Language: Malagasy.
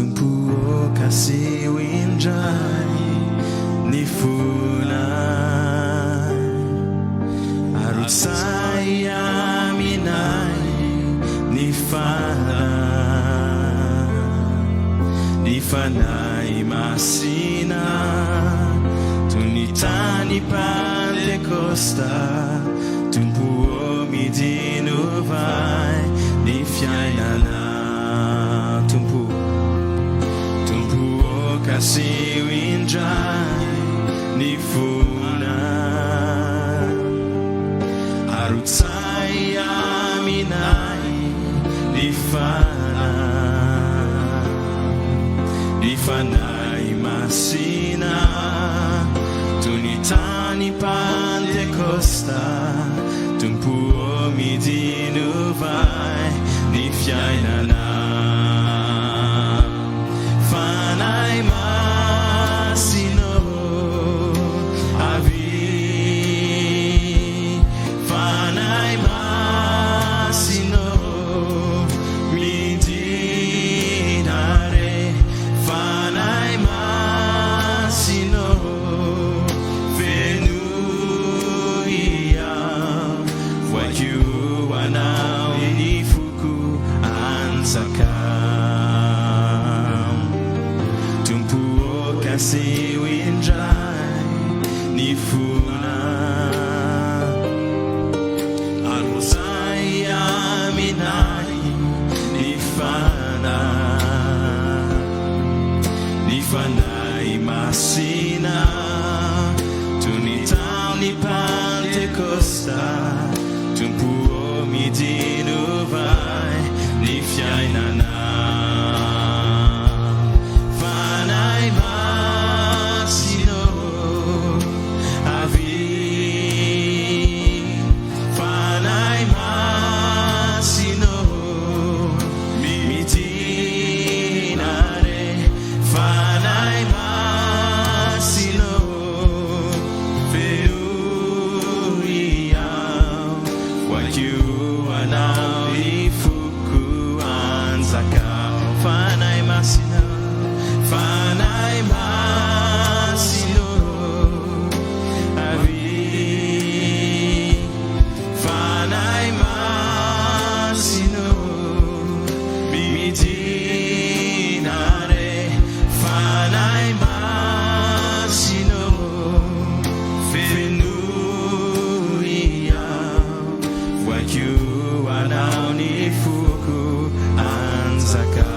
Tumpuo kasi winjay ni funay arut saya minay ni fanay masina tunitani Pentecosta tumpuo midinuvay ni fiainana kasi winjay ni funay arut saya minay ni fanay masina tunitani Pentecosta tumpuo midinuvay ni fiainana tumpuo kasi winjay ni funay arut saya minay ni fanay masina tunitaw ni Pentecosta tumpuo midinuvay ni fiainana Fuku Anzaka.